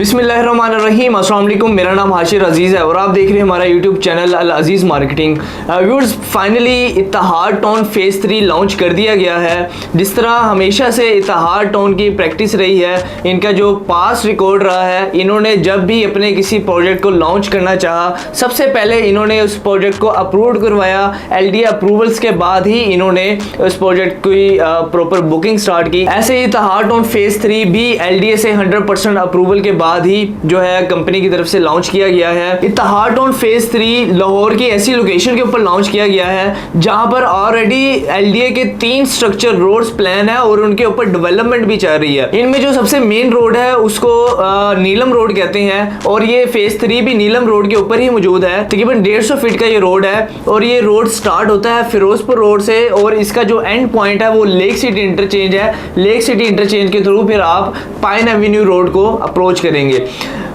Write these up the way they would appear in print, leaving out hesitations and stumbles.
बिस्मिल्लाहिर्रहमानिर्रहीम, अस्सलाम वालेकुम। मेरा नाम हाशिर अजीज़ है और आप देख रहे हैं हमारा YouTube channel Al Aziz marketing. Viewers, finally Ittehad town phase 3 launch कर दिया गया है। जिस तरह हमेशा से इत्तेहाद टाउन की प्रैक्टिस रही है, इनका जो पास रिकॉर्ड रहा है, इन्होंने जब भी अपने किसी प्रोजेक्ट को लॉन्च करना चाहा, सबसे पहले इन्होंने उस प्रोजेक्ट को अप्रूव करवाया। LDA अप्रूवल्स के बाद ही इन्होंने उस प्रोजेक्ट की प्रॉपर बुकिंग स्टार्ट की। ऐसे ही इत्तेहाद टाउन फेज़ 3 भी LDA से 100% अप्रूवल के बाद ही जो है कंपनी की तरफ से लॉन्च किया गया है। इत्तेहाद टाउन फेज़ 3 लाहौर की ऐसी लोकेशन के ऊपर लॉन्च किया गया है जहां पर ऑलरेडी LDA के 3 स्ट्रक्चर रोड्स प्लान है और उनके ऊपर डेवलपमेंट भी चल रही है। इनमें जो सबसे मेन रोड है उसको नीलम रोड कहते हैं और ये फेज़ 3 भी नीलम रोड के ऊपर ही मौजूद है। तकरीबन 150 फीट का ये रोड है और ये रोड स्टार्ट होता है फिरोजपुर रोड से और इसका जो एंड पॉइंट है वो लेक सिटी इंटरचेंज है। लेक सिटी इंटरचेंज के थ्रू फिर आप पाइन एवेन्यू रोड को अप्रोच करेंगे।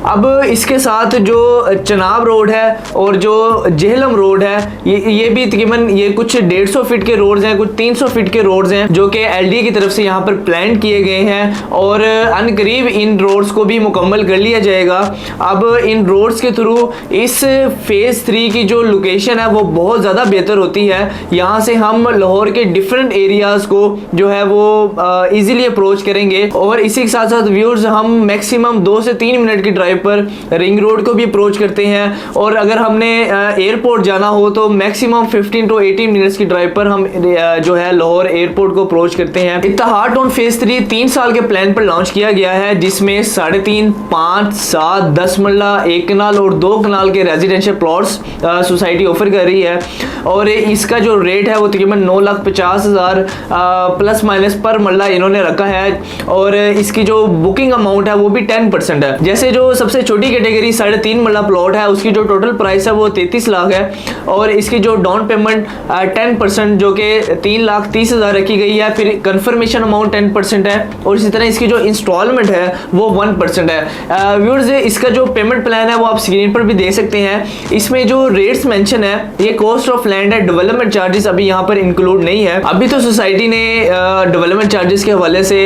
अब इसके साथ जो चनाब रोड है और जो जेहलम रोड है, ये भी तकरीबन ये कुछ 150 फीट के रोड्स हैं, कुछ 300 फीट के रोड्स हैं जो कि LDA की तरफ से यहाँ पर प्लान किए गए हैं और अनकरीब इन रोड्स को भी मुकम्मल कर लिया जाएगा। अब इन रोड्स के थ्रू इस फेज़ 3 की जो लोकेशन है वो बहुत ज़्यादा बेहतर होती है। यहाँ से हम लाहौर के डिफरेंट एरियाज़ को जो है वो ईजिली अप्रोच करेंगे और इसी के साथ साथ व्यूअर्स हम मैक्सिमम 2 से 3 मिनट की ड्राइव पर रिंग रोड को भी अप्रोच करते हैं और अगर हमने एयरपोर्ट जाना हो तो मैक्सिमम 15 to 18 मिनट्स की ड्राइव पर हम जो है लाहौर एयरपोर्ट को अप्रोच करते हैं। इत्तेहाद टाउन फेज़ 3 3 साल के प्लान पर लॉन्च किया गया है जिसमें 3.5, 5, 7, 10 मरला, 1 कनाल और 2 कनाल के रेजिडेंशियल प्लॉट्स सोसाइटी ऑफर कर रही है और इसका जो रेट है वो तकरीबन 9,50,000 प्लस माइनस पर मरला इन्होंने रखा है और इसकी जो बुकिंग अमाउंट है वो भी 10% है। जैसे जो सबसे छोटी कैटेगरी 3.5 मरला प्लॉट है उसकी जो टोटल प्राइस है वो 33 लाख है और इसकी जो डाउन पेमेंट 10% जो कि 3,30,000 रखी गई है, फिर कंफर्मेशन अमाउंट 10% है और इसी तरह इसकी जो इंस्टॉलमेंट है वो 1% है। व्यूअर्स, इसका जो पेमेंट प्लान है वो आप स्क्रीन पर भी देख सकते हैं। इसमें जो रेट्स मेंशन है ये कॉस्ट ऑफ लैंड है, डेवलपमेंट चार्जेस अभी यहाँ पर इंक्लूड नहीं है। अभी तो सोसाइटी ने डेवलपमेंट चार्जेस के हवाले से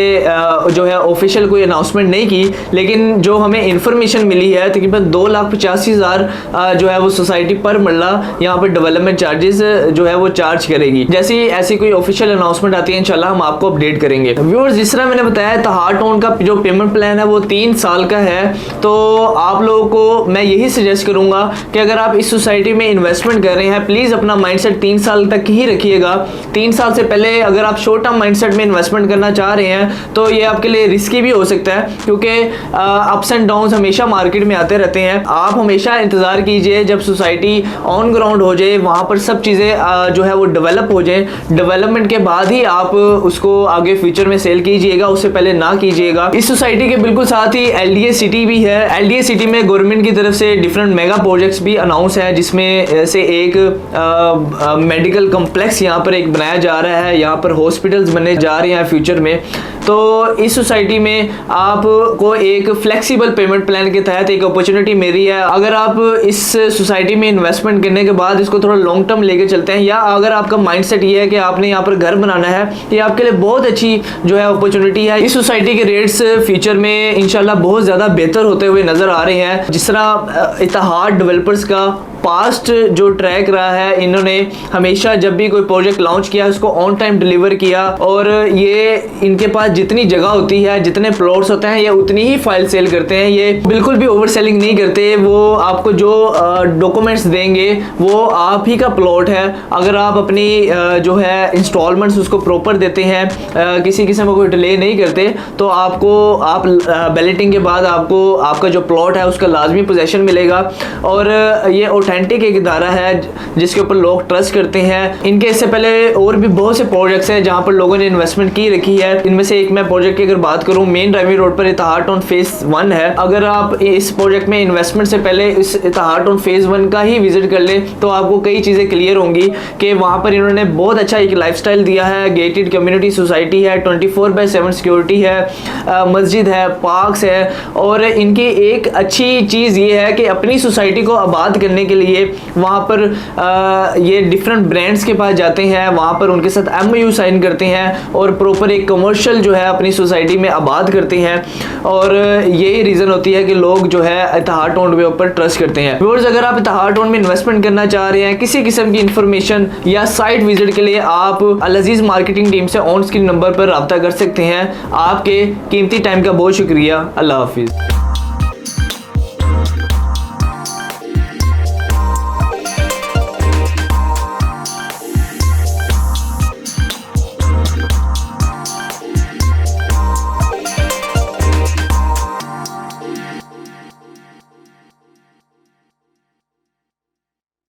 जो है ऑफिशियल कोई अनाउंसमेंट नहीं की, लेकिन जो हमें इंफॉर्मेशन मिली है तकरीबन 2,85,000 जो है वो सोसाइटी पर मरला यहाँ पर डेवलपमेंट चार्जेस जो है वो चार्ज करेगी। जैसे ही ऐसी कोई ऑफिशियल अनाउंसमेंट आती है इंशाल्लाह हम आपको अपडेट करेंगे। व्यूअर्स, जिस तरह मैंने बताया इत्तेहाद टाउन का जो पेमेंट प्लान है वो 3 साल का है, तो आप लोगों को मैं यही सजेस्ट करूंगा कि अगर आप इस सोसाइटी में इन्वेस्टमेंट कर रहे हैं प्लीज अपना माइंडसेट 3 साल तक ही रखिएगा। 3 साल से पहले अगर आप शॉर्ट टर्म माइंडसेट में इन्वेस्टमेंट करना चाह रहे हैं तो ये आपके लिए रिस्की भी हो सकता है क्योंकि अप्स एंड डाउन हमेशा मार्केट में आते रहते हैं। आप हमेशा इंतजार कीजिए जब सोसाइटी ऑन ग्राउंड हो जाए, वहां पर सब चीजें जो है वो डेवलप हो जाए, डेवलपमेंट के बाद ही आप उसको आगे फ्यूचर में सेल कीजिएगा, उससे पहले ना कीजिएगा। इस सोसाइटी के बिल्कुल साथ ही LDA सिटी भी है। LDA सिटी में गवर्नमेंट की तरफ से डिफरेंट मेगा प्रोजेक्ट्स भी अनाउंस है जिसमें से एक मेडिकल कॉम्प्लेक्स यहाँ पर एक बनाया जा रहा है, यहाँ पर हॉस्पिटल्स बनने जा रहे हैं फ्यूचर में। तो इस सोसाइटी में आपको एक फ्लेक्सिबल पेमेंट प्लान के तहत एक अपॉर्चुनिटी मिल रही है। अगर आप इस सोसाइटी में इन्वेस्टमेंट करने के बाद इसको थोड़ा लॉन्ग टर्म लेके चलते हैं या अगर आपका माइंडसेट ये है कि आपने यहाँ पर घर बनाना है, ये आपके लिए बहुत अच्छी जो है अपॉर्चुनिटी है। इस सोसाइटी के रेट्स फ्यूचर में इंशाल्लाह बहुत ज़्यादा बेहतर होते हुए नज़र आ रहे हैं। जिस तरह इत्तेहाद डेवलपर्स का पास्ट जो ट्रैक रहा है, इन्होंने हमेशा जब भी कोई प्रोजेक्ट लॉन्च किया उसको ऑन टाइम डिलीवर किया और ये इनके पास जितनी जगह होती है, जितने प्लॉट्स होते हैं, ये उतनी ही फाइल सेल करते हैं। ये बिल्कुल भी ओवर सेलिंग नहीं करते। वो आपको जो डॉक्यूमेंट्स देंगे वो आप ही का प्लॉट है। अगर आप अपनी जो है इंस्टॉलमेंट्स उसको प्रॉपर देते हैं, किसी किस्म का कोई डिले नहीं करते, तो आप बैलेटिंग के बाद आपको आपका जो प्लॉट है उसका लाजमी पोजेशन मिलेगा। और ये ऑथेंटिक एक इदारा है जिसके ऊपर लोग ट्रस्ट करते हैं। इनके इससे पहले और भी बहुत से प्रोजेक्ट्स हैं जहां पर लोगों ने इन्वेस्टमेंट की रखी है। इनमें से एक मैं प्रोजेक्ट की अगर बात करूं, मेन ड्राइविंग रोड पर इत्तेहाद टाउन फेज़ 1 है। अगर आप इस प्रोजेक्ट में इन्वेस्टमेंट से पहले इस इत्तेहाद टाउन फेज़ 1 का ही विजिट कर ले तो आपको कई चीज़ें क्लियर होंगी कि वहाँ पर इन्होंने बहुत अच्छा एक लाइफस्टाइल दिया है। गेटेड कम्युनिटी सोसाइटी है, 24/7 सिक्योरिटी है, मस्जिद है, पार्क्स है और इनकी एक अच्छी चीज़ ये है कि अपनी सोसाइटी को आबाद करने के लिए वहाँ पर ये डिफरेंट ब्रांड्स के पास जाते हैं, वहाँ पर उनके साथ MOU साइन करते हैं और प्रॉपर एक कमर्शियल जो है अपनी सोसाइटी में आबाद करते हैं। और यही रीज़न होती है कि लोग जो है इत्तेहाद टोन के ऊपर ट्रस्ट करते हैं। व्यूअर्स, अगर आप इत्तेहाद टोन में इन्वेस्टमेंट करना चाह रहे हैं, किसी किस्म की इंफॉर्मेशन या साइट विजिट के लिए आप अल अजीज मार्केटिंग टीम से ऑन स्क्रीन नंबर पर रब्ता कर सकते हैं। आपके कीमती टाइम का बहुत शुक्रिया। अल्लाह हाफिज़।